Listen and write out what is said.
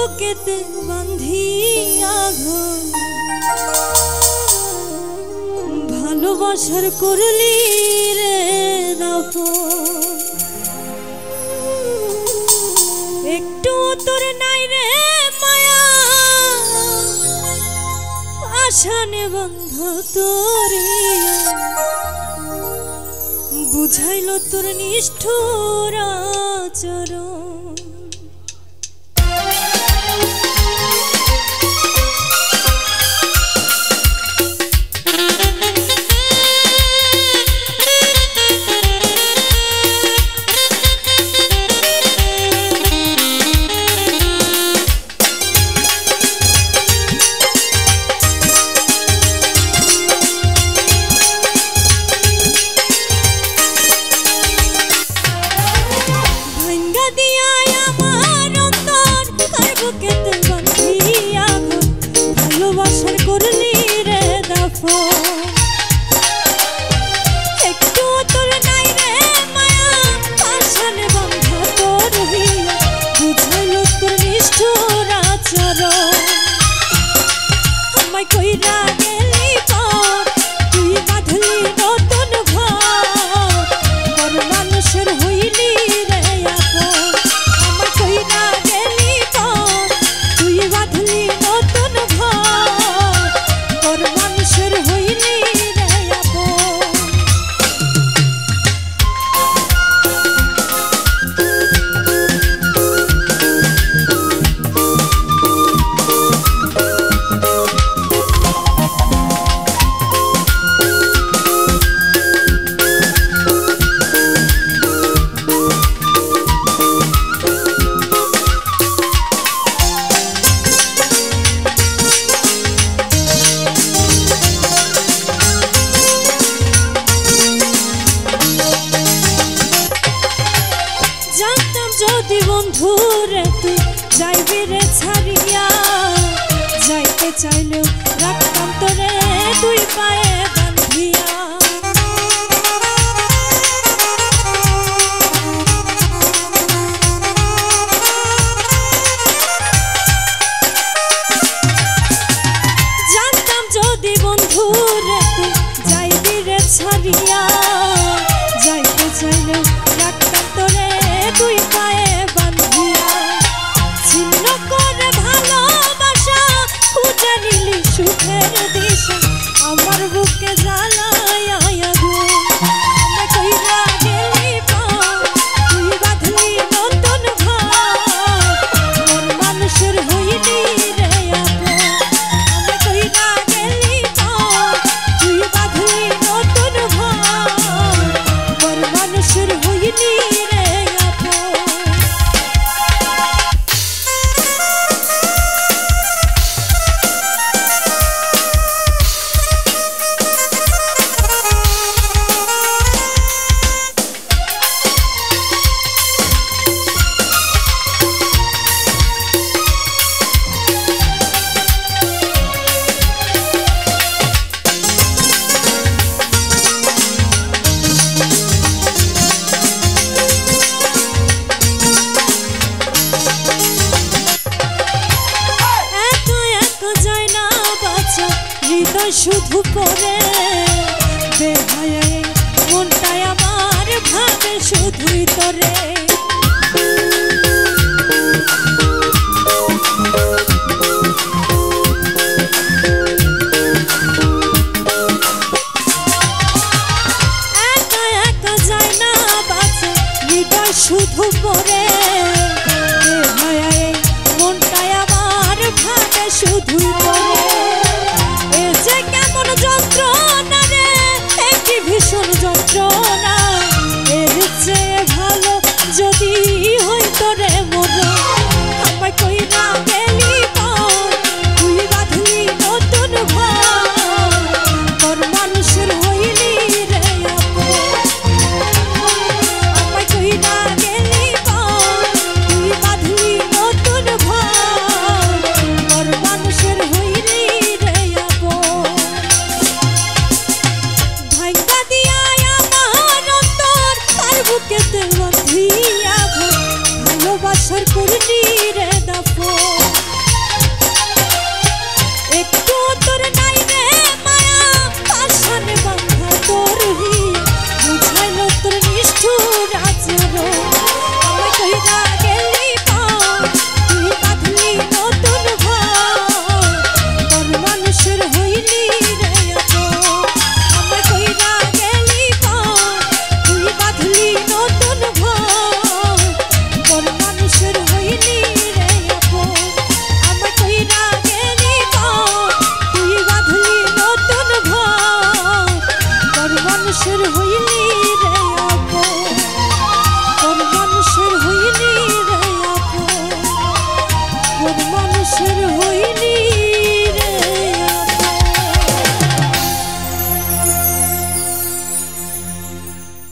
বুকেতে বাঁধিয়া ঘর ভালোবাসার করলি রে দাফন একটু তোর নাই রে মায়া আশানে বন্ধ তোরে বুঝাইল তোর নিষ্ঠুর আচরণ বন্ধুরে তুই যাইবি রে ছাড়িয়া যাইতে চাইলেও রাখতাম তোরে তুই পায়ে বাঁধিয়া জানতাম যদি বন্ধুরে তুই যাইবি রে ছাড়িয়া যাইতে চাইলেও রাখতাম তোরে তুই পায়ে সুখের দিশা আমার বুকে জ্বালায় আগুন আমায় কইরা গেলি তুই বাঁধলি নতুন ঘর মন মানুষের হইলি রে আপন আমায় কইরা গেলি তুই বাঁধলি নতুন ঘর মন মানুষের হইলি রে আপন শুধু পরে বেহায়ে মনটাই আমার ভাবে শুধুই তোরে একা একা যায় না বাঁচা হৃদয় শুধু পরে বেহায়ে মনটাই আমার ভাবে শুধুই তোরে কেমন যন্ত্রণা রে একটি ভীষণ যন্ত্রণা এর চেয়ে ভালো যদি হইতো রে মন আমায় কইরা গেলি তুই বাঁধলি নতুন ঘর তোর মানুষের হইলি রে আমায় কইরা গেলি তুই বাঁধলি নতুন ঘর তোর মানুষের দেশের হইনি